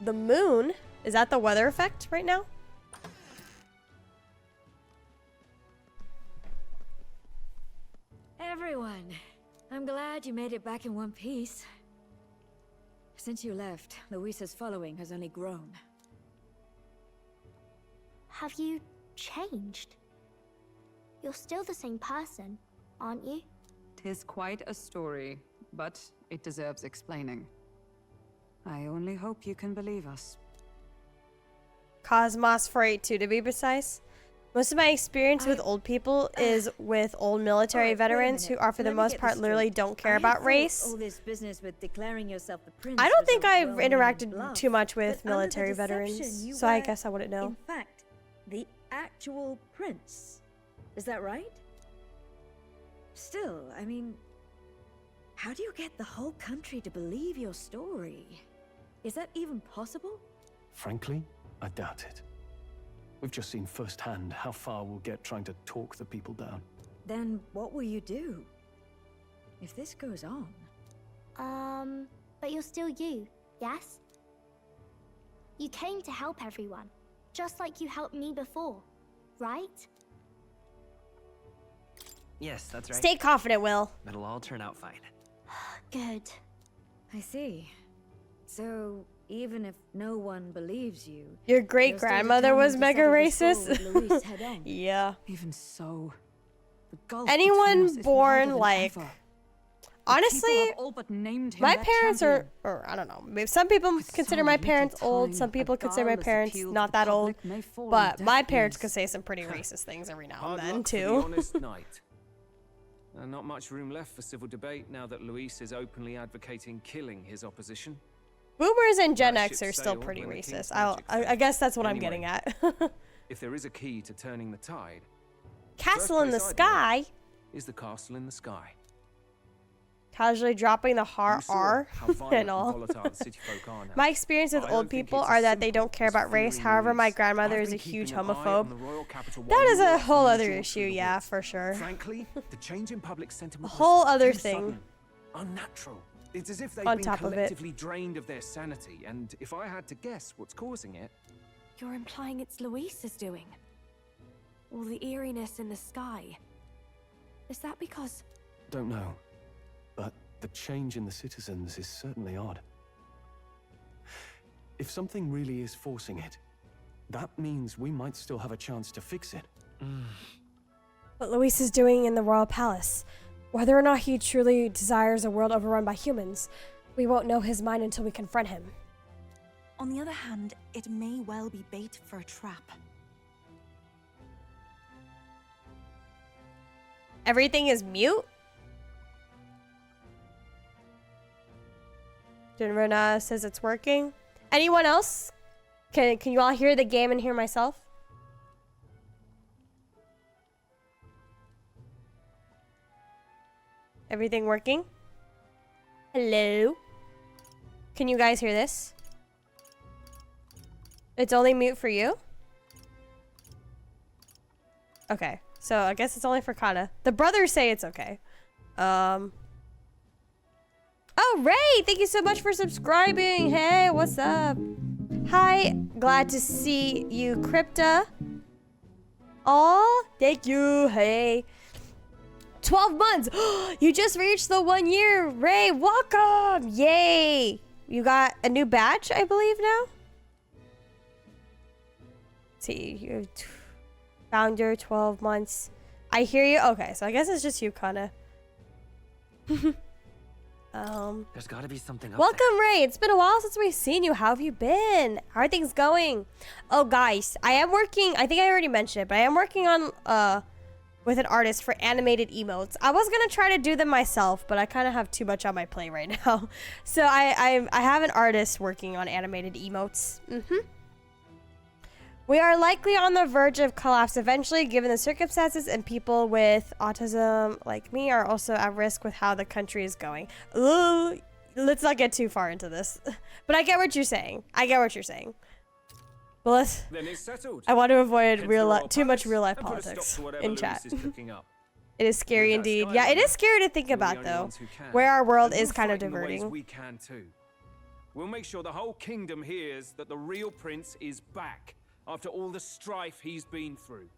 the moon. Is that the weather effect right now? Everyone, I'm glad you made it back in one piece. Since you left, Luisa's following has only grown. Have you changed? You're still the same person, aren't you? 'Tis quite a story, but it deserves explaining. I only hope you can believe us. Cosmos 482 to be precise. Most of my experience with old people is with old military veterans who are for the most part literally don't care about race. All this business with declaring yourself the prince I don't was think a I've well-meaning interacted bluff, too much with but under the military deception, veterans, you so I were, guess I wouldn't know. In fact, the actual prince. Is that right? Still, I mean, how do you get the whole country to believe your story? Is that even possible? Frankly, I doubt it. We've just seen firsthand how far we'll get trying to talk the people down. Then what will you do? If this goes on... But you're still you, yes? You came to help everyone, just like you helped me before, right? Yes, that's right. Stay confident, Will. It'll all turn out fine. Good. I see. So, even if no one believes you... Your great-grandmother was mega racist? Yeah. Even so, the gulf Anyone between us is born, wider than like... ever. Honestly, People have all but named him my their parents champion. or I don't know. Maybe some people With consider so my little parents old. time, Some people a consider my guileless parents appeal to not the that old. public may fall on But deaf my parents ears. could say some pretty racist things every now Hard and then, luck for the too. honest knight. Not much room left for civil debate now that Luis is openly advocating killing his opposition. Boomers and Gen Our X ship are still sailed pretty when the king's racist. magic I failed. guess that's what I'm Anyway, getting at. If there is a key to turning the tide, Castle in the place I'd sky? look is the castle in the sky. Casually dropping the You har saw R how and violent and all. volatile the city folk are now. My experience with I don't old think people it's are as that they simple don't care as about race. fearing However, my Luis. grandmother I've is a been huge keeping an eye on homophobe. the royal capital That while is you a were whole off other in your issue, tour yeah, groups. for sure. Frankly, the change in public sentiment A whole was other too thing. sudden, unnatural. It's as if they've On been top of it. collectively drained of their sanity, and if I had to guess what's causing it, You're implying it's Luisa's doing? All the eeriness in the sky. Is that because... Don't know, but the change in the citizens is certainly odd. If something really is forcing it, that means we might still have a chance to fix it. What Luis is doing in the royal palace, whether or not he truly desires a world overrun by humans, we won't know his mind until we confront him. On the other hand, it may well be bait for a trap. Everything is mute? Jinrana says it's working. Anyone else? Can you all hear the game and hear myself? Everything working? Hello? Can you guys hear this? It's only mute for you? Okay, so I guess it's only for Kana. The brothers say it's okay. Oh, Ray! Thank you so much for subscribing! Hey, what's up? Hi, glad to see you, Crypta. Aw, thank you, hey. 12 months! You just reached the 1 year! Ray, welcome! Yay! You got a new badge, I believe, now? Let's see, you founder, 12 months. I hear you. Okay, so I guess it's just you, Kana. There's gotta be something up Welcome, Ray. It's been a while since we've seen you. How have you been? How are things going? Oh, guys, I am working. I think I already mentioned it, but I am working on with an artist for animated emotes. I was gonna try to do them myself, but I kind of have too much on my plate right now. So I have an artist working on animated emotes. We are likely on the verge of collapse eventually, given the circumstances, and people with autism like me are also at risk with how the country is going. Ooh, let's not get too far into this. But I get what you're saying. But let's... then it's settled. I want to avoid Head to the royal too much palace real life and put a stop politics to whatever in Luis chat. is cooking up. It is scary With that indeed. Yeah, it skyline, is scary to think we're the about only though, ones who can. where our world And is we'll kind of fight in the ways diverting. we can too. We'll make sure the whole kingdom hears that the real prince is back after all the strife he's been through.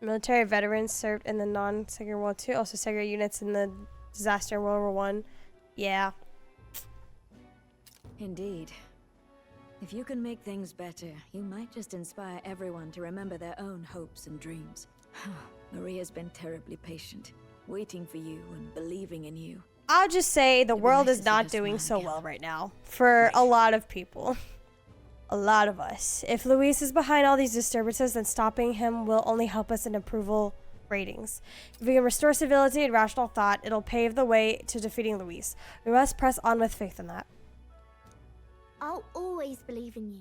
Military veterans served in the non-Second World II, also segregated units in the disaster in World War One. Yeah. Indeed. If you can make things better, you might just inspire everyone to remember their own hopes and dreams. Maria's been terribly patient, waiting for you and believing in you. I'll just say the It'd be world nice is to see not her doing smile so again. well right now for a lot of people. A lot of us. If Luis is behind all these disturbances, then stopping him will only help us in approval ratings. If we can restore civility and rational thought, it'll pave the way to defeating Luis. We must press on with faith in that. I'll always believe in you.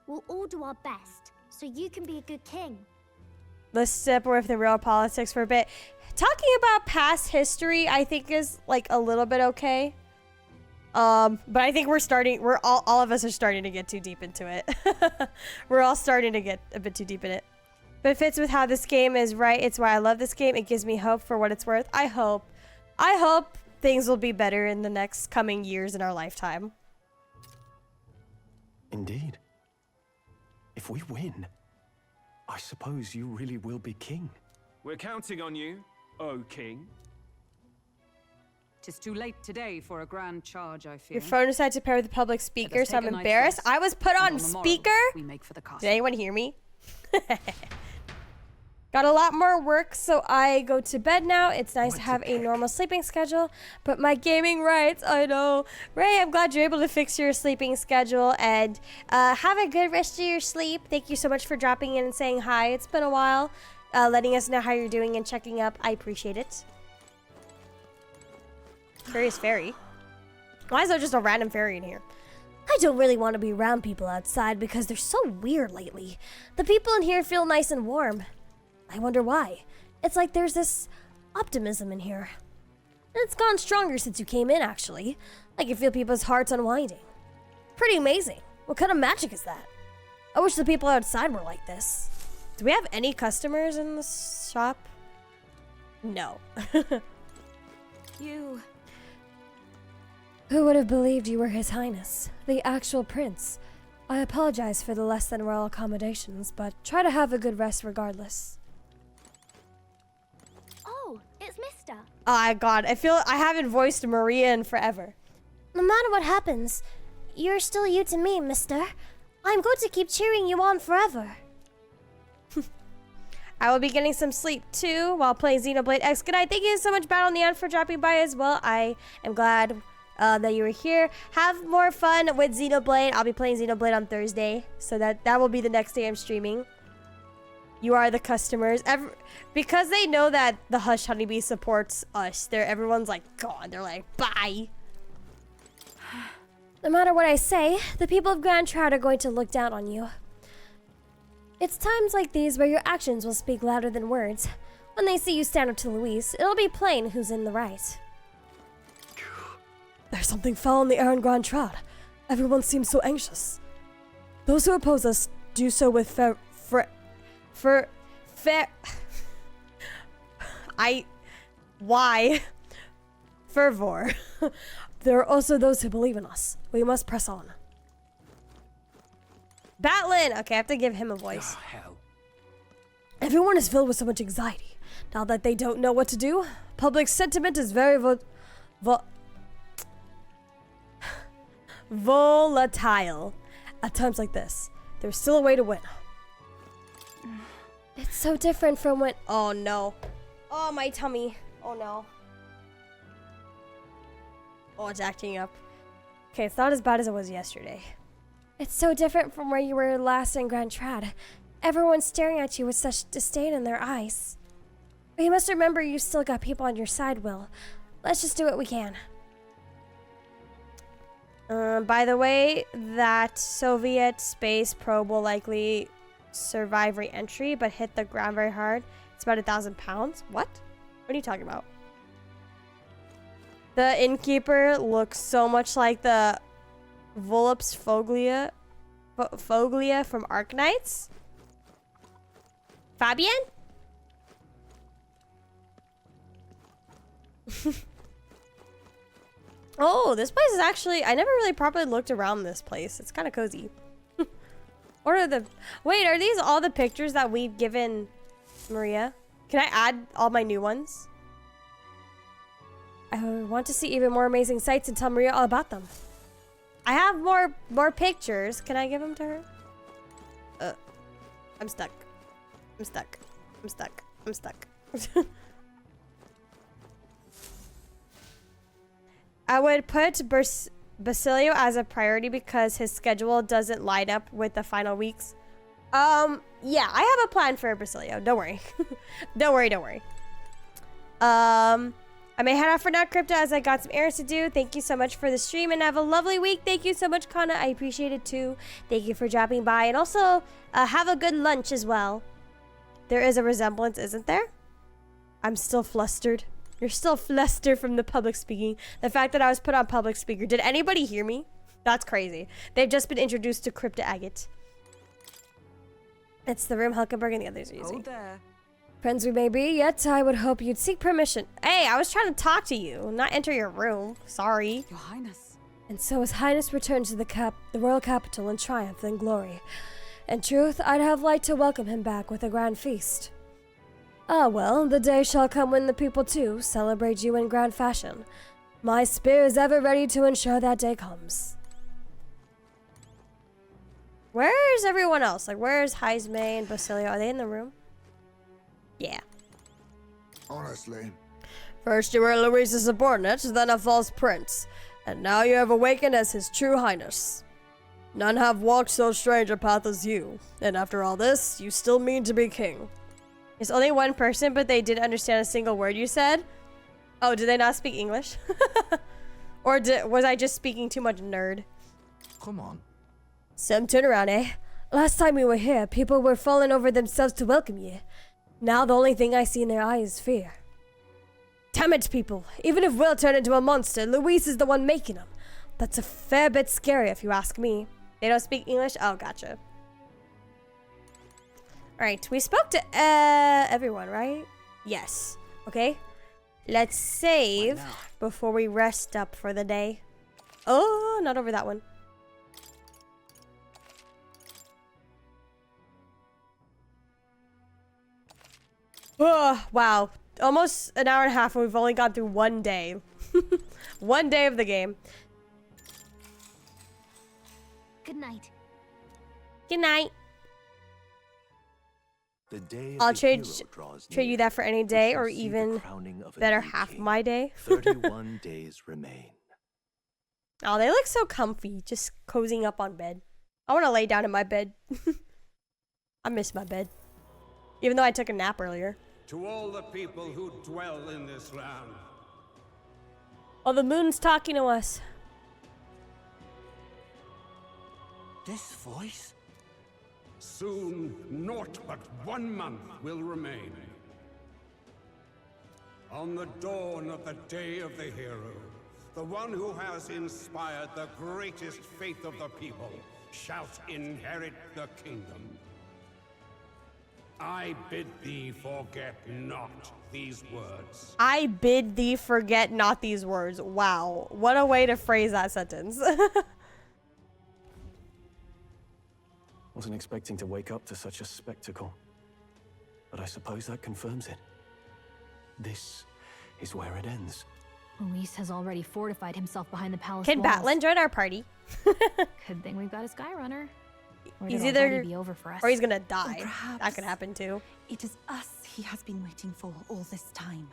We'll all do our best, so you can be a good king. Let's step away from the real politics for a bit. Talking about past history, I think is like a little bit okay. But I think we're all of us are starting to get too deep into it. We're all starting to get a bit too deep in it. But it fits with how this game is, right? It's why I love this game. It gives me hope for what it's worth. I hope things will be better in the next coming years in our lifetime. Indeed. If we win, I suppose you really will be king. We're counting on you, O king. 'Tis too late today for a grand charge, I fear. Your phone decided to pair with the public speaker, Let us so I'm take a night's embarrassed. rest, I was put and on on the morrow speaker? we make for the castle. Did anyone hear me? Got a lot more work, so I go to bed now. It's nice to have a normal sleeping schedule, but my gaming rights, I know. Ray, I'm glad you're able to fix your sleeping schedule, and have a good rest of your sleep. Thank you so much for dropping in and saying hi. It's been a while, letting us know how you're doing and checking up. I appreciate it. Curious fairy. Why is there just a random fairy in here? I don't really want to be around people outside because they're so weird lately. The people in here feel nice and warm. I wonder why. It's like there's this optimism in here. And it's gone stronger since you came in, actually. I can feel people's hearts unwinding. Pretty amazing. What kind of magic is that? I wish the people outside were like this. Do we have any customers in the shop? No. You... Who would have believed you were His Highness, the actual prince? I apologize for the less than royal accommodations, but try to have a good rest regardless. Oh, it's Mister. Oh God, I feel I haven't voiced Maria in forever. No matter what happens, you're still you to me, Mister. I'm going to keep cheering you on forever. I will be getting some sleep too while playing Xenoblade X. Good night. Thank you so much, Battle Neon, for dropping by as well. I am glad that you were here. Have more fun with Xenoblade. I'll be playing Xenoblade on Thursday, so that will be the next day I'm streaming. You are the customers. Because they know that the Hush Honeybee supports us, everyone's like gone. They're like, bye. No matter what I say, the people of Grand Trout are going to look down on you. It's times like these where your actions will speak louder than words. When they see you stand up to Luis, it'll be plain who's in the right. There's something foul in the air in Grand Trout. Everyone seems so anxious. Those who oppose us do so with fervor. There are also those who believe in us. We must press on. Batlin! Okay, I have to give him a voice. Oh, hell. Everyone is filled with so much anxiety. Now that they don't know what to do, public sentiment is very volatile. At times like this, there's still a way to win. It's so different from when... Oh, no. Oh, my tummy. Oh, no. Oh, it's acting up. Okay, it's not as bad as it was yesterday. It's so different from where you were last in Grand Trad. Everyone's staring at you with such disdain in their eyes. But you must remember you still got people on your side, Will. Let's just do what we can. By the way, that Soviet space probe will likely survive re-entry, but hit the ground very hard. It's about 1,000 pounds. What? What are you talking about? The innkeeper looks so much like the Volup's Foglia from Arknights. Fabian? Oh, this place is actually... I never really properly looked around this place. It's kind of cozy. What are the... Wait, are these all the pictures that we've given Maria? Can I add all my new ones? I want to see even more amazing sights and tell Maria all about them. I have more pictures. Can I give them to her? I'm stuck. I'm stuck. I'm stuck. I'm stuck. I would put Basilio as a priority because his schedule doesn't line up with the final weeks. Yeah, I have a plan for Basilio. Don't worry. Don't worry. I may head off for now, Crypta, as I got some errands to do. Thank you so much for the stream and have a lovely week. Thank you so much, Kana. I appreciate it too. Thank you for dropping by. And also, have a good lunch as well. There is a resemblance, isn't there? I'm still flustered. You're still flustered from the public speaking. The fact that I was put on public speaker. Did anybody hear me? That's crazy. They've just been introduced to Crypta Agate. It's the room Hulkenberg and the others are using. Oh, there. Friends we may be, yet I would hope you'd seek permission. Hey, I was trying to talk to you, not enter your room. Sorry. Your Highness. And so his Highness returned to the royal capital in triumph and glory. In truth, I'd have liked to welcome him back with a grand feast. Ah well, the day shall come when the people too celebrate you in grand fashion. My spear is ever ready to ensure that day comes. Where's everyone else? Like, where's Heisme and Basilio? Are they in the room? Yeah. Honestly. First you were Luis's subordinate, then a false prince, and now you have awakened as his true highness. None have walked so strange a path as you, and after all this, you still mean to be king. There's only one person, but they didn't understand a single word you said? Oh, did they not speak English? Or was I just speaking too much nerd? Come on. Some turnaround, eh? Last time we were here, people were falling over themselves to welcome you. Now the only thing I see in their eyes is fear. Damn it, people. Even if Will turned into a monster, Luis is the one making him. That's a fair bit scary if you ask me. They don't speak English? Oh, gotcha. Alright, we spoke to everyone, right? Yes. Okay. Let's save before we rest up for the day. Oh, not over that one. Oh, wow. Almost an hour and a half and we've only gone through one day. One day of the game. Good night. Good night. The day I'll trade you that for any day or even better half my day. 31 days remain. Oh, they look so comfy, just cozying up on bed. I want to lay down in my bed. I miss my bed. Even though I took a nap earlier. To all the people who dwell in this land. Oh, the moon's talking to us. This voice? Soon, naught but 1 month will remain. On the dawn of the Day of the Hero, the one who has inspired the greatest faith of the people shall inherit the kingdom. I bid thee forget not these words. I bid thee forget not these words. Wow. What a way to phrase that sentence. Wasn't expecting to wake up to such a spectacle. But I suppose that confirms it. This is where it ends. Luis has already fortified himself behind the palace Can walls. Batlin join our party? Good thing we've got a Skyrunner. Or He's it'll already either be over for us. or he's gonna die. Perhaps That could happen too. It is us he has been waiting for all this time.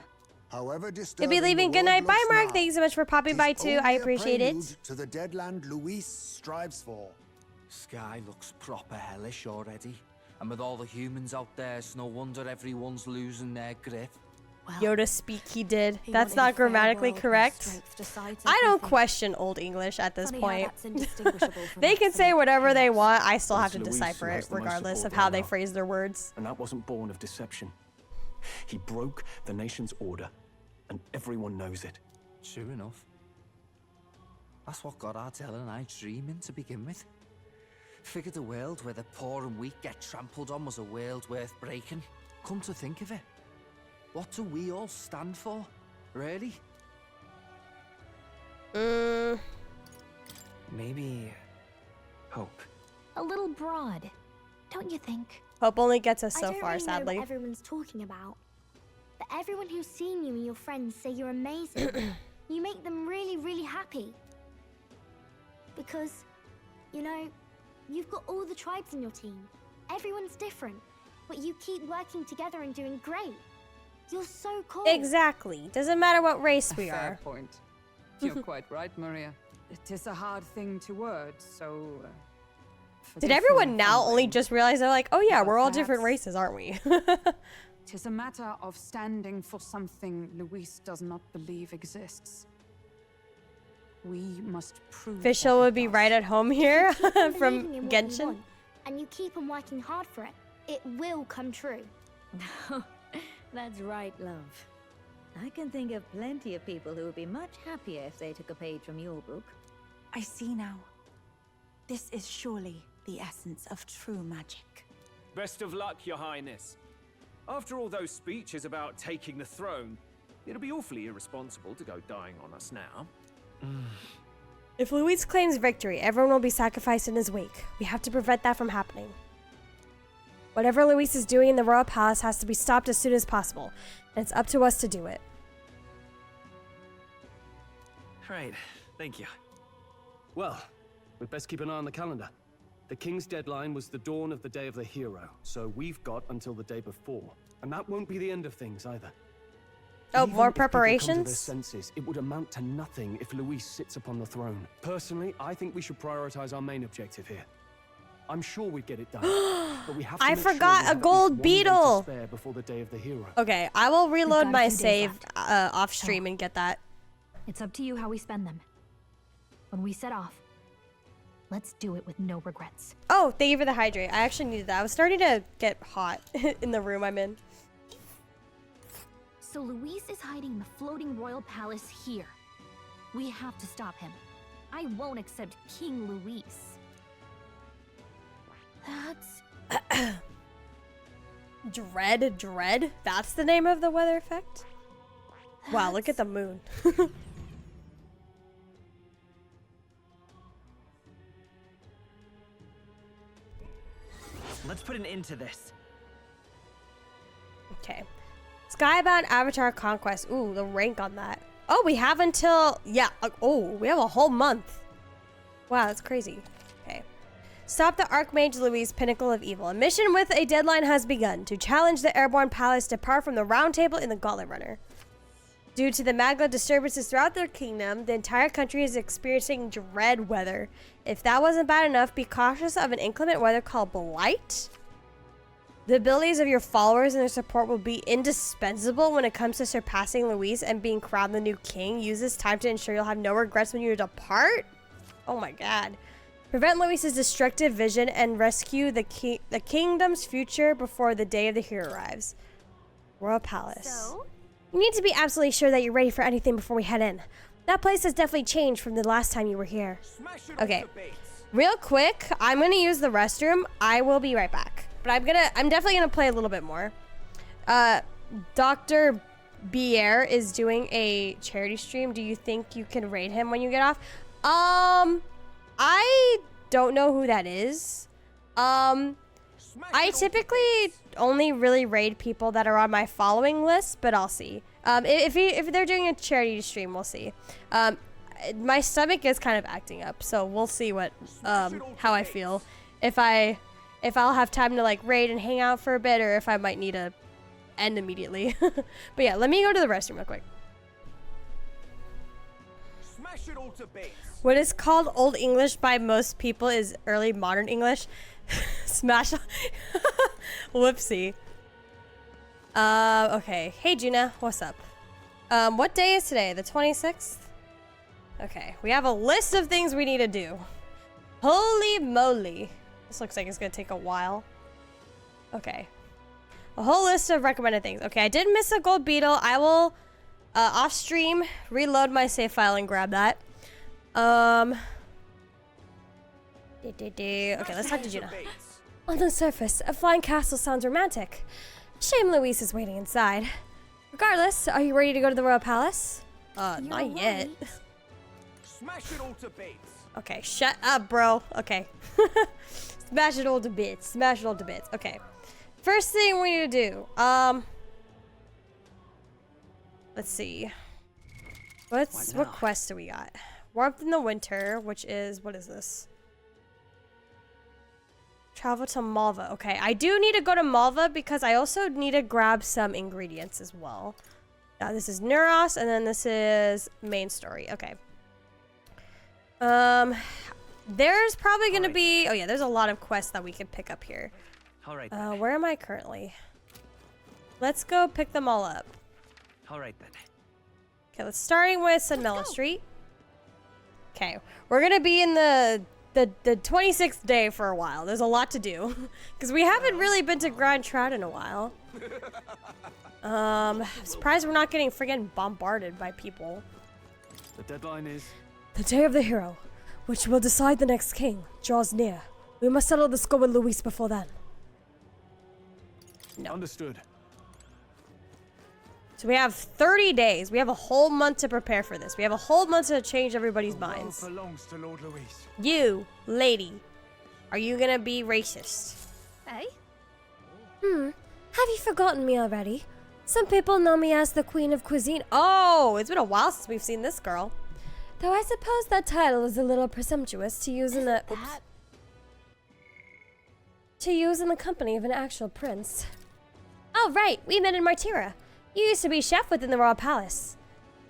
However You'll disturbing be leaving. the Good night. world Bye, looks Mark. now, Thank you so much for popping by too. I appreciate it. To the deadland Luis strives for. Sky looks proper hellish already. And with all the humans out there, it's no wonder everyone's losing their grip. Well, Yoda speak he did. he That's wanted a not fair grammatically world where correct. strength decides I don't everything. question Old English at this Funny how point. that's indistinguishable from They can say absolute whatever they chaos. want. I still But have to it's Luis decipher who has it the most regardless support of how right they now. phrase their words. And that wasn't born of deception. He broke the nation's order, and everyone knows it. Sure enough. That's what got Ardell and I dreaming to begin with. Figured a world where the poor and weak get trampled on was a world worth breaking. Come to think of it, what do we all stand for, really? Maybe hope. A little broad, don't you think? Hope only gets us I so don't far, really know sadly. what everyone's talking about. But everyone who's seen you and your friends say you're amazing. You make them really, really happy. Because, you know, you've got all the tribes in your team. Everyone's different. But you keep working together and doing great. You're so cool. Exactly. Doesn't matter what race we Fair are. point. You're quite right, Maria. It is a hard thing to word, so... Did everyone now only just realize they're like, oh yeah, But we're all different perhaps- races, aren't we? Tis a matter of standing for something Luis does not believe exists. We must prove Official that would it be does. right at home here Keep on from believing in what you Genshin. want, and you keep on working hard for it. It will come true. That's right, love. I can think of plenty of people who would be much happier if they took a page from your book. I see now. This is surely the essence of true magic. Best of luck, Your Highness. After all those speeches about taking the throne, it'll be awfully irresponsible to go dying on us now. If Luis claims victory, everyone will be sacrificed in his wake. We have to prevent that from happening. Whatever Luis is doing in the royal palace has to be stopped as soon as possible, and it's up to us to do it. Right, thank you. Well, we'd best keep an eye on the calendar. The king's deadline was the dawn of the day of the hero, so we've got until the day before. And that won't be the end of things either. Oh, Even more if people come to their preparations? senses, it would amount to nothing if Luis sits upon the throne. Personally, I think we should prioritize our main objective here. I'm sure we'd get it done, but we have to I make sure forgot we a have at gold least 1 day to beetle. spare before the day of the hero. Okay, I will reload got a my few days save left. off stream and get that. It's up to you how we spend them. When we set off, let's do it with no regrets. Oh, thank you for the hydrate. I actually needed that. I was starting to get hot in the room I'm in. So Luis is hiding in the floating royal palace here. We have to stop him. I won't accept King Luis. That's... Dread? That's the name of the weather effect? Wow, look at the moon. Let's put an end to this. Okay. Skybound Avatar Conquest. Ooh, the rank on that. Oh, we have until... Yeah. Oh, we have a whole month. Wow, that's crazy. Okay. Stop the Archmage Luis, Pinnacle of Evil. A mission with a deadline has begun to challenge the Airborne Palace to par from the Round Table in the Gauntlet Runner. Due to the Magla disturbances throughout their kingdom, the entire country is experiencing dread weather. If that wasn't bad enough, be cautious of an inclement weather called Blight. The abilities of your followers and their support will be indispensable when it comes to surpassing Luis and being crowned the new king. Use this time to ensure you'll have no regrets when you depart. Oh my god. Prevent Luis's destructive vision and rescue the kingdom's future before the day of the hero arrives. Royal Palace. So? You need to be absolutely sure that you're ready for anything before we head in. That place has definitely changed from the last time you were here. Okay. Real quick, I'm gonna use the restroom. I will be right back. But I'm definitely gonna play a little bit more. Dr. Bier is doing a charity stream. Do you think you can raid him when you get off? I don't know who that is. I typically only really raid people that are on my following list, but I'll see. If they're doing a charity stream, we'll see. My stomach is kind of acting up, so we'll see what how I feel. If I'll have time to like raid and hang out for a bit, or if I might need to end immediately. But yeah, let me go to the restroom real quick. Smash it all to bits. What is called Old English by most people is early modern English. Smash. Whoopsie. Okay. Hey, Juna. What's up? What day is today? The 26th? Okay. We have a list of things we need to do. Holy moly. This looks like it's going to take a while. Okay. A whole list of recommended things. Okay, I did miss a gold beetle. I will, off stream, reload my save file and grab that. Okay, let's talk to Juna. On the surface, a flying castle sounds romantic. Shame Luis is waiting inside. Regardless, are you ready to go to the royal palace? Not yet. Smash it all to bits. Okay, shut up, bro. Okay. Smash it all to bits. Smash it all to bits. Okay. First thing we need to do. Let's see. What quest do we got? Warmth in the winter, which is, what is this? Travel to Malva. Okay, I do need to go to Malva because I also need to grab some ingredients as well. This is Neuros, and then this is main story. Okay. There's probably gonna be, oh yeah, there's a lot of quests that we can pick up here. All right. Where am I currently? Let's go pick them all up. All right then. Okay, let's starting with Sunmela Street. Okay, we're gonna be in the 26th day for a while. There's a lot to do because we haven't really been to Grand Trout in a while. I'm surprised we're not getting friggin' bombarded by people. The deadline is The day of the hero, which will decide the next king, draws near. We must settle the score with Luis before then. No. Understood. So we have 30 days. We have a whole month to prepare for this. We have a whole month to change everybody's minds. Belongs to Lord Luis. You, lady, are you gonna be racist? Eh? Have you forgotten me already? Some people know me as the Queen of Cuisine. Oh, it's been a while since we've seen this girl. Though I suppose that title is a little presumptuous to use in the company of an actual prince. Oh, right, we met in Martira. You used to be chef within the royal palace.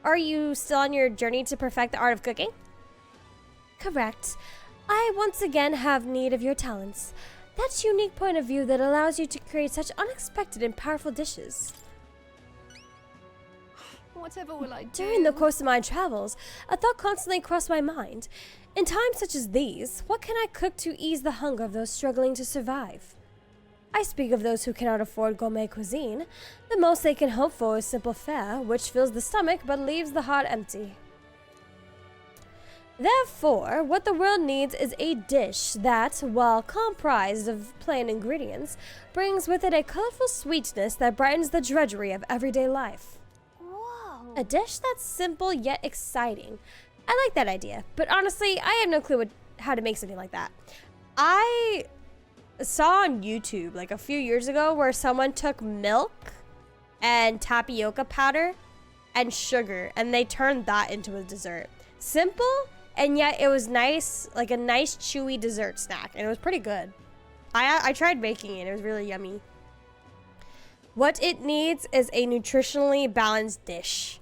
Are you still on your journey to perfect the art of cooking? Correct. I once again have need of your talents. That unique point of view that allows you to create such unexpected and powerful dishes. Whatever will I do? During the course of my travels, a thought constantly crossed my mind. In times such as these, what can I cook to ease the hunger of those struggling to survive? I speak of those who cannot afford gourmet cuisine. The most they can hope for is simple fare, which fills the stomach but leaves the heart empty. Therefore, what the world needs is a dish that, while comprised of plain ingredients, brings with it a colorful sweetness that brightens the drudgery of everyday life. Whoa. A dish that's simple yet exciting. I like that idea, but honestly, I have no clue how to make something like that. I saw on YouTube like a few years ago where someone took milk and tapioca powder and sugar and they turned that into a dessert. Simple, and yet it was nice, like a nice chewy dessert snack, and it was pretty good. I tried making it. It was really yummy. What it needs is a nutritionally balanced dish.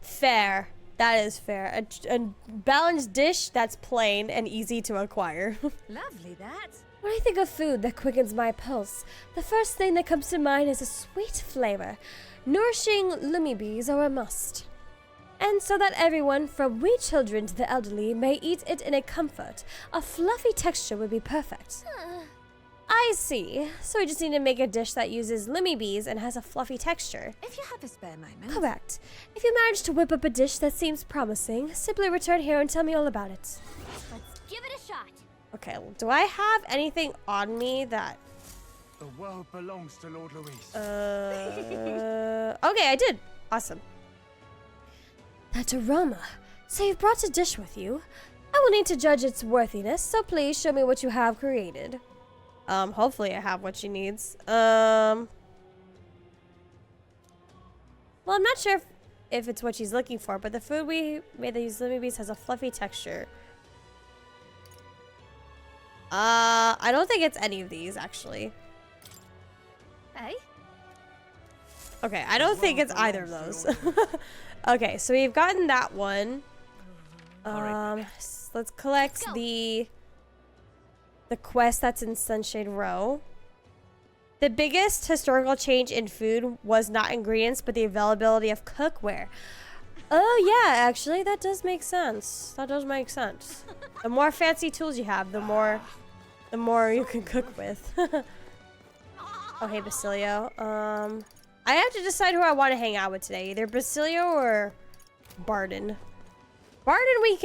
Fair. That is fair. A balanced dish that's plain and easy to acquire. Lovely, that. When I think of food that quickens my pulse, the first thing that comes to mind is a sweet flavor. Nourishing lumibes are a must. And so that everyone, from wee children to the elderly, may eat it in a comfort, a fluffy texture would be perfect. I see. So we just need to make a dish that uses lumibes and has a fluffy texture. If you have a spare moment. Correct. If you manage to whip up a dish that seems promising, simply return here and tell me all about it. Let's give it a shot. Okay, do I have anything on me that... The world belongs to Lord Luis. Okay, I did. Awesome. That aroma. So you've brought a dish with you. I will need to judge its worthiness, so please show me what you have created. Hopefully I have what she needs. Well, I'm not sure if it's what she's looking for, but the food we made that uses lumibes has a fluffy texture. I don't think it's any of these, actually. Eh? Okay, I don't think it's either of those. Okay, so we've gotten that one. Let's collect the quest that's in Sunshade Row. The biggest historical change in food was not ingredients, but the availability of cookware. Oh yeah, actually, that does make sense. That does make sense. The more fancy tools you have, the more you can cook with. Oh, hey, Basilio. I have to decide who I want to hang out with today. Either Basilio or Barden. Barden we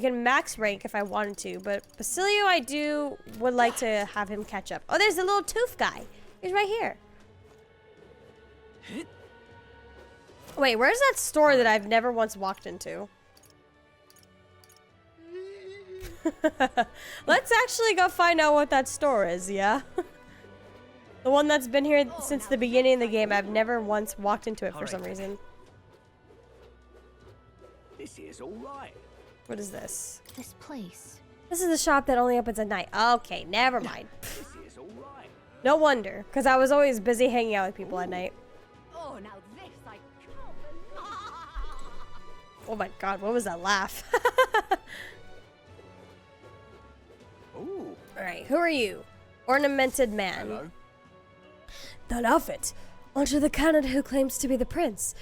can max rank if I wanted to, but Basilio would like to have him catch up. Oh, there's the little tooth guy. He's right here. Wait, where's that store that I've never once walked into? Let's actually go find out what that store is, yeah? The one that's been here since the beginning of the game. I've never once walked into it for some reason. This here's all right. What is this? This place. This is the shop that only opens at night. Okay, never mind. This here's all right. No wonder, because I was always busy hanging out with people at night. Oh, now this I Oh my god, what was that laugh? Ooh. Alright, who are you? Ornamented man. Hello? That outfit. Onto the candidate who claims to be the prince.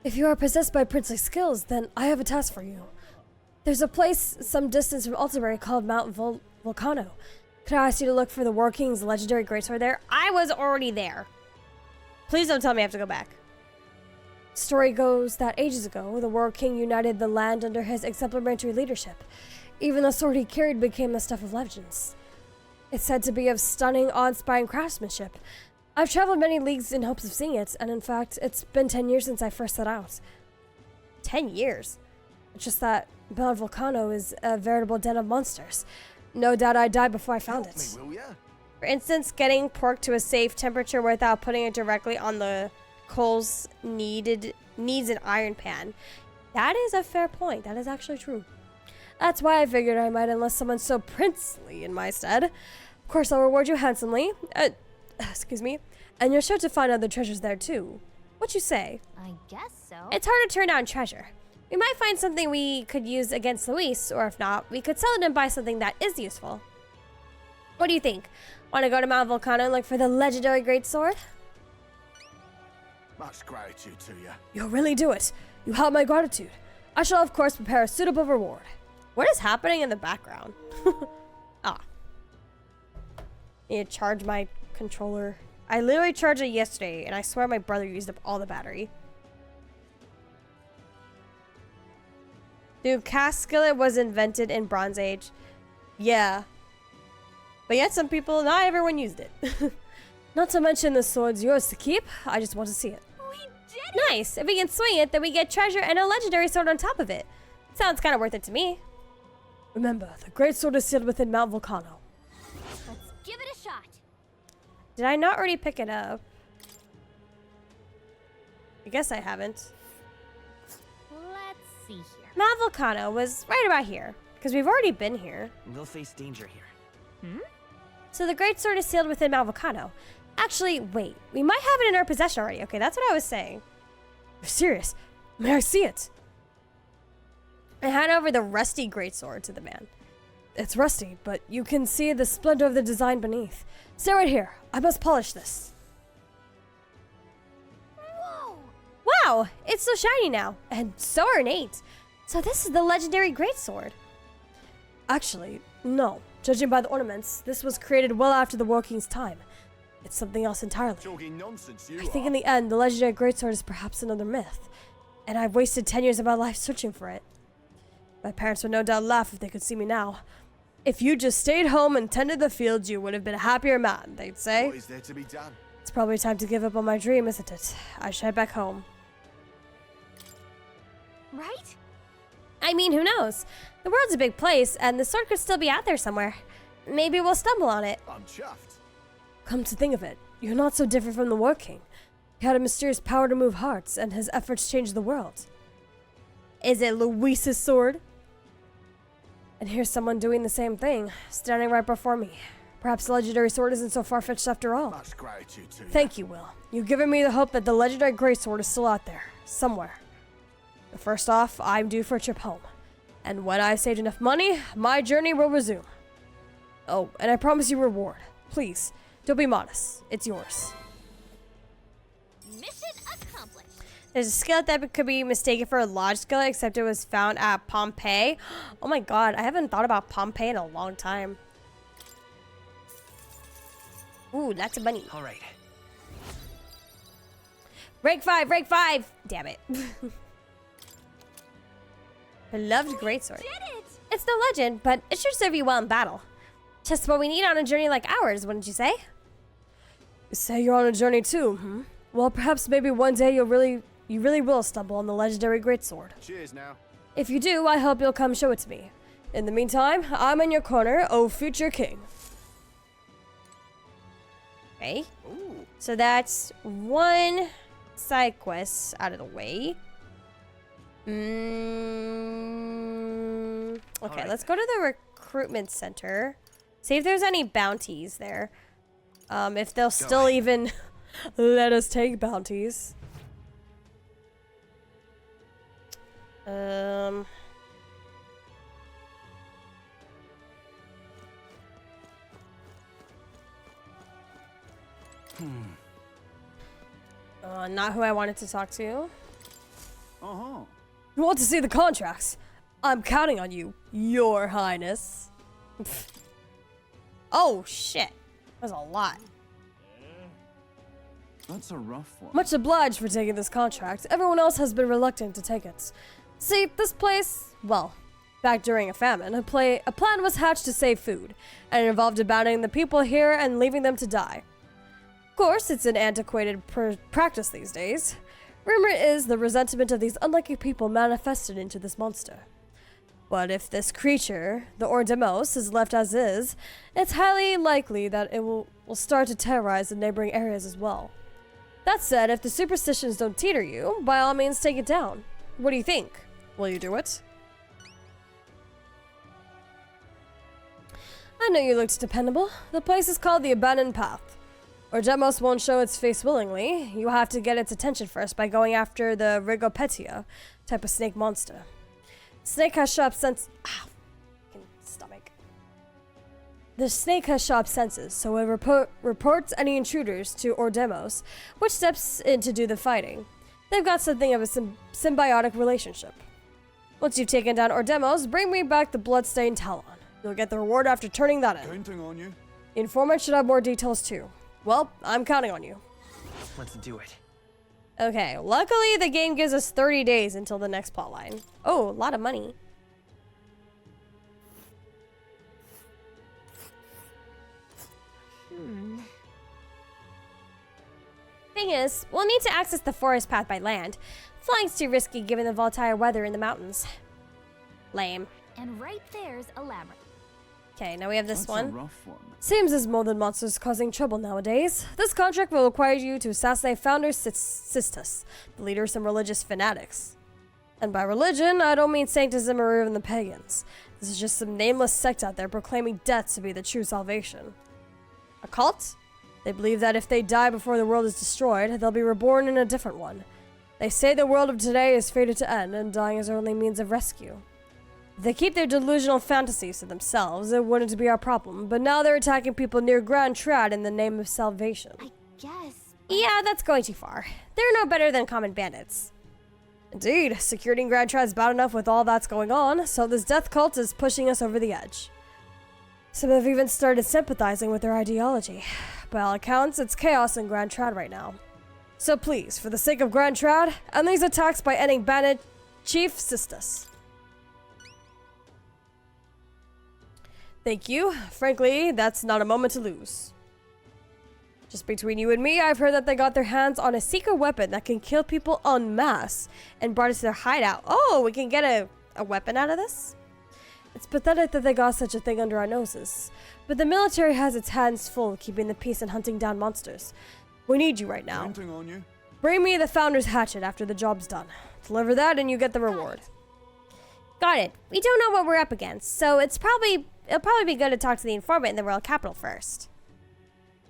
If you are possessed by princely skills, then I have a task for you. There's a place some distance from Altabury called Mount Volcano. Could I ask you to look for the War King's legendary greatsword there? I was already there. Please don't tell me I have to go back. Story goes that ages ago, the War King united the land under his exemplary leadership. Even the sword he carried became the stuff of legends. It's said to be of stunning, awe-inspiring craftsmanship. I've traveled many leagues in hopes of seeing it, and in fact, it's been 10 years since I first set out. 10 years? It's just that Mount Volcano is a veritable den of monsters. No doubt I died before I found it. Me, will ya? For instance, getting pork to a safe temperature without putting it directly on the coals needs an iron pan. That is a fair point. That is actually true. That's why I figured I might enlist someone so princely in my stead. Of course, I'll reward you handsomely. Excuse me. And you're sure to find other treasures there too. What you say? I guess so. It's hard to turn down treasure. We might find something we could use against Luis, or if not, we could sell it and buy something that is useful. What do you think? Want to go to Mount Volcano and look for the legendary greatsword? Much gratitude to you. You'll really do it. You have my gratitude. I shall, of course, prepare a suitable reward. What is happening in the background? Ah. Need to charge my controller. I literally charged it yesterday, and I swear my brother used up all the battery. Dude, cast skillet was invented in Bronze Age. Yeah. But yet some people, not everyone used it. Not to mention the sword's yours to keep. I just want to see it. We did it! Nice. If we can swing it, then we get treasure and a legendary sword on top of it. Sounds kind of worth it to me. Remember, the great sword is sealed within Mount Volcano. Let's give it a shot. Did I not already pick it up? I guess I haven't. Let's see here. Mount Volcano was right about here, because we've already been here. We'll face danger here. So the great sword is sealed within Mount Volcano. Actually, wait. We might have it in our possession already. Okay, that's what I was saying. You're serious? May I see it? I hand over the rusty greatsword to the man. It's rusty, but you can see the splendor of the design beneath. Stay right here. I must polish this. Whoa! Wow, it's so shiny now, and so ornate. So this is the legendary greatsword. Actually, no. Judging by the ornaments, this was created well after the War King's time. It's something else entirely. Talking nonsense, you I think in the end, the legendary greatsword is perhaps another myth. And I've wasted 10 years of my life searching for it. My parents would no doubt laugh if they could see me now. If you just stayed home and tended the fields, you would have been a happier man, they'd say. What is there to be done? It's probably time to give up on my dream, isn't it? I should head back home. Right? I mean, who knows? The world's a big place, and the sword could still be out there somewhere. Maybe we'll stumble on it. I'm chuffed. Come to think of it, you're not so different from the War King. He had a mysterious power to move hearts, and his efforts changed the world. Is it Luis's sword? And here's someone doing the same thing, standing right before me. Perhaps the legendary sword isn't so far-fetched after all. Much gratitude to you. Thank you, Will. You've given me the hope that the legendary greatsword is still out there, somewhere. But first off, I'm due for a trip home. And when I've saved enough money, my journey will resume. Oh, and I promise you a reward. Please, don't be modest. It's yours. Mission accomplished. There's a skillet that could be mistaken for a lodge skillet, except it was found at Pompeii. Oh my god, I haven't thought about Pompeii in a long time. Ooh, lots of money. All right. Rank 5, rank 5! Damn it. Beloved greatsword. Did it! It's no legend, but it should serve you well in battle. Just what we need on a journey like ours, wouldn't you say? You say you're on a journey too, hmm? Well, perhaps maybe one day you really will stumble on the legendary greatsword. Cheers now. If you do, I hope you'll come show it to me. In the meantime, I'm in your corner, oh future king. Okay. Ooh. So that's one side quest out of the way. Okay, Alright. let's go to the recruitment center. See if there's any bounties there. If they'll still even let us take bounties. Not who I wanted to talk to. Uh-huh. You want to see the contracts? I'm counting on you, Your Highness. Oh, shit. That was a lot. That's a rough one. Much obliged for taking this contract. Everyone else has been reluctant to take it. See, this place, well, back during a famine, a plan was hatched to save food, and it involved abandoning the people here and leaving them to die. Of course, it's an antiquated practice these days. Rumor is the resentment of these unlucky people manifested into this monster. But if this creature, the Ordemos, is left as is, it's highly likely that it will start to terrorize the neighboring areas as well. That said, if the superstitions don't teeter you, by all means take it down. What do you think? Will you do it? I know you looked dependable. The place is called the Abandoned Path. Ordemos won't show its face willingly. You have to get its attention first by going after the Rigopetia type of snake monster. Snake has sharp sense. Ow. Stomach. The snake has sharp senses, so it reports any intruders to Ordemos, which steps in to do the fighting. They've got something of a symbiotic relationship. Once you've taken down Ordemos, bring me back the bloodstained Talon. You'll get the reward after turning that in. Counting on you. The informant should have more details too. Well, I'm counting on you. Let's do it. Okay, luckily the game gives us 30 days until the next plotline. Oh, a lot of money. Thing is, we'll need to access the forest path by land. Flying's too risky given the volatile weather in the mountains. Lame. And right there's a labyrinth. Okay, now we have this That's one. a rough one. Seems as more than monsters causing trouble nowadays. This contract will require you to assassinate founder Sistus, the leader of some religious fanatics. And by religion, I don't mean sanctism or even the pagans. This is just some nameless sect out there proclaiming death to be the true salvation. A cult? They believe that if they die before the world is destroyed, they'll be reborn in a different one. They say the world of today is fated to end, and dying is their only means of rescue. If they keep their delusional fantasies to themselves, it wouldn't be our problem, but now they're attacking people near Grand Trad in the name of salvation. I guess. Yeah, that's going too far. They're no better than common bandits. Indeed, security in Grand Trad's bad enough with all that's going on, so this death cult is pushing us over the edge. Some have even started sympathizing with their ideology. By all accounts, it's chaos in Grand Trad right now. So please, for the sake of Grand Trad, end these attacks by ending Bandit Chief Sistus. Thank you. Frankly, that's not a moment to lose. Just between you and me, I've heard that they got their hands on a secret weapon that can kill people en masse and brought it to their hideout. Oh, we can get a weapon out of this? It's pathetic that they got such a thing under our noses. But the military has its hands full keeping the peace and hunting down monsters. We need you right now. Counting on you. Bring me the Founder's Hatchet after the job's done. Deliver that and you get the reward. Got it. We don't know what we're up against, so it'll probably be good to talk to the informant in the royal capital first.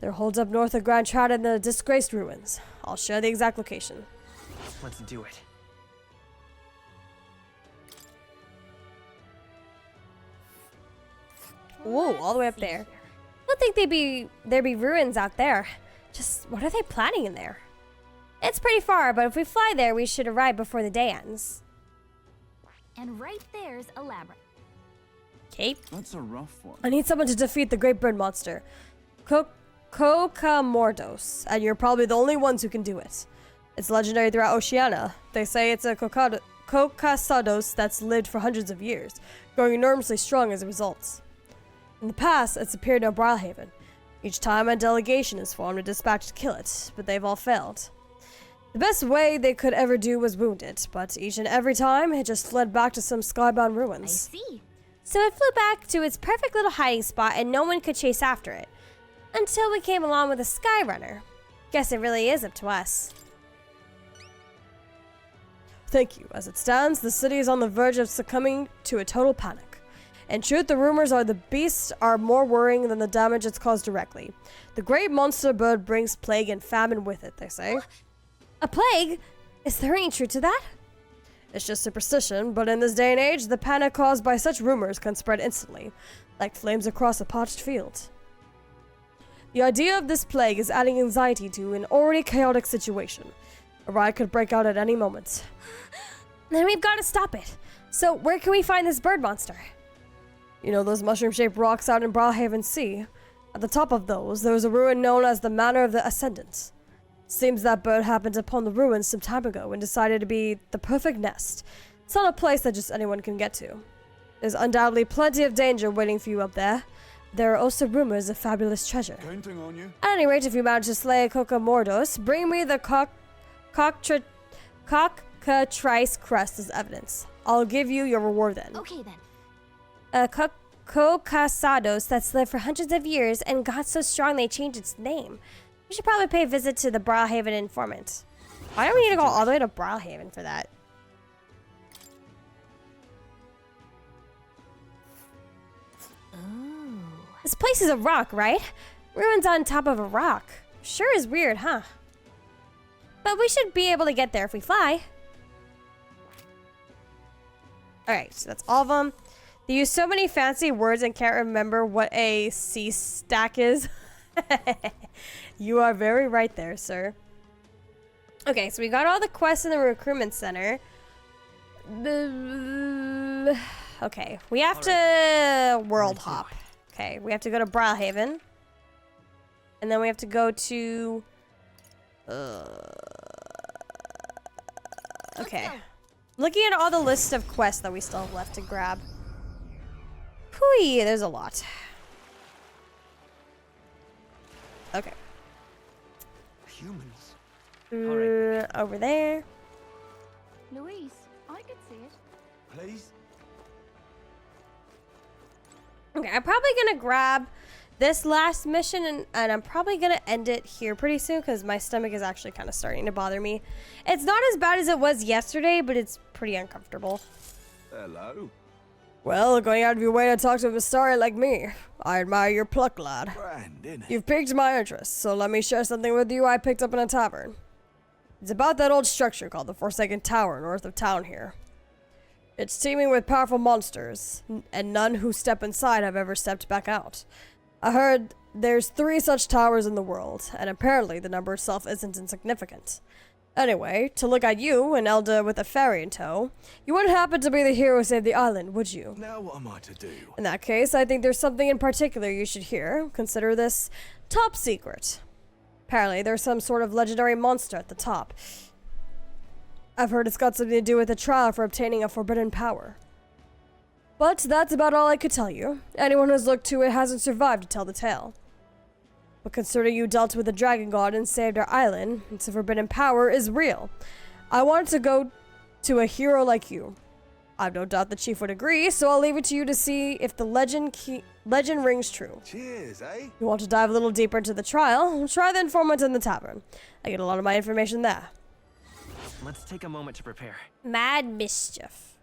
They're holed up north of Grand Trad in the disgraced ruins. I'll share the exact location. Let's do it. Whoa, all the way up there. I don't think there'd be ruins out there. Just what are they planning in there? It's pretty far, but if we fly there, we should arrive before the day ends. And right there's a labyrinth. Okay. That's a rough one. I need someone to defeat the great bird monster, Kokamordos, and you're probably the only ones who can do it. It's legendary throughout Oceania. They say it's a Kokasados that's lived for hundreds of years, growing enormously strong as a result. In the past, it's appeared in Brilhaven. Each time a delegation is formed and dispatched to kill it, but they've all failed. The best way they could ever do was wound it, but each and every time, it just fled back to some skybound ruins. I see. So it flew back to its perfect little hiding spot and no one could chase after it. Until we came along with a sky runner. Guess it really is up to us. Thank you. As it stands, the city is on the verge of succumbing to a total panic. In truth, the rumors are the beasts are more worrying than the damage it's caused directly. The great monster bird brings plague and famine with it, they say. A plague? Is there any truth to that? It's just superstition, but in this day and age, the panic caused by such rumors can spread instantly, like flames across a parched field. The idea of this plague is adding anxiety to an already chaotic situation. A riot could break out at any moment. Then we've got to stop it. So where can we find this bird monster? You know those mushroom-shaped rocks out in Brawlhaven Sea? At the top of those, there is a ruin known as the Manor of the Ascendant. Seems that bird happened upon the ruins some time ago and decided to be the perfect nest. It's not a place that just anyone can get to. There's undoubtedly plenty of danger waiting for you up there. There are also rumors of fabulous treasure. Counting on you. At any rate, if you manage to slay Kokomordos, bring me the cockatrice crest as evidence. I'll give you your reward then. Okay then. Kokasados that's lived for hundreds of years and got so strong they changed its name. We should probably pay a visit to the Brawlhaven informant. Why do we need to go all the way to Brawlhaven for that? Oh. This place is a rock, right? Ruins on top of a rock. Sure is weird, huh? But we should be able to get there if we fly. Alright, so that's all of them. They use so many fancy words and can't remember what a sea stack is. You are very right there, sir. Okay, so we got all the quests in the recruitment center. Okay, we have to world hop. Okay, we have to go to Brawlhaven. And then we have to go to... okay. Looking at all the list of quests that we still have left to grab. Whee, there's a lot. Okay. Humans. Over there. Luis, I could see it. Please? Okay, I'm probably gonna grab this last mission and I'm probably gonna end it here pretty soon because my stomach is actually kind of starting to bother me. It's not as bad as it was yesterday, but it's pretty uncomfortable. Hello. Well, going out of your way to talk to a Mystari like me. I admire your pluck, lad. Grand, innit? You've piqued my interest, so let me share something with you I picked up in a tavern. It's about that old structure called the Forsaken Tower north of town here. It's teeming with powerful monsters, and none who step inside have ever stepped back out. I heard there's 3 such towers in the world, and apparently the number itself isn't insignificant. Anyway, to look at you, an elder with a fairy in tow, you wouldn't happen to be the hero who saved the island, would you? Now what am I to do? In that case, I think there's something in particular you should hear. Consider this top secret. Apparently, there's some sort of legendary monster at the top. I've heard it's got something to do with a trial for obtaining a forbidden power. But that's about all I could tell you. Anyone who's looked to it hasn't survived to tell the tale. But considering you dealt with the dragon god and saved our island, its forbidden power is real. I wanted to go to a hero like you. I've no doubt the chief would agree, so I'll leave it to you to see if the legend rings true. Cheers, eh? You want to dive a little deeper into the trial? Try the informant in the tavern. I get a lot of my information there. Let's take a moment to prepare. Mad mischief.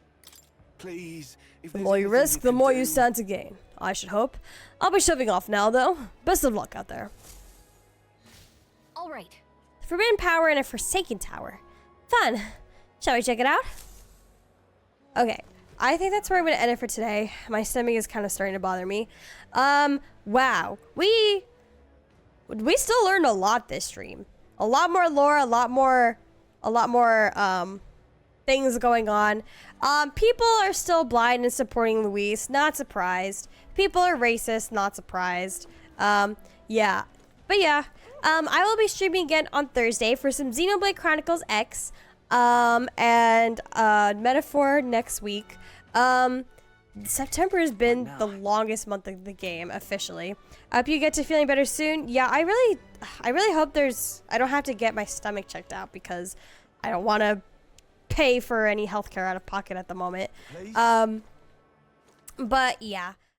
Please. If The there's more you anything risk, the can more do. you stand to gain. I should hope. I'll be shoving off now, though. Best of luck out there. All right. Forbidden power in a Forsaken Tower. Fun. Shall we check it out? Okay. I think that's where I'm going to end it for today. My stomach is kind of starting to bother me. Wow. We still learned a lot this stream. A lot more lore, a lot more things going on. People are still blind and supporting Luis. Not surprised. People are racist. Not surprised. Yeah. But yeah. I will be streaming again on Thursday for some Xenoblade Chronicles X. And Metaphor next week. September has been the longest month of the game officially. I hope you get to feeling better soon. Yeah, I really hope I don't have to get my stomach checked out because I don't want to pay for any healthcare out of pocket at the moment. But yeah,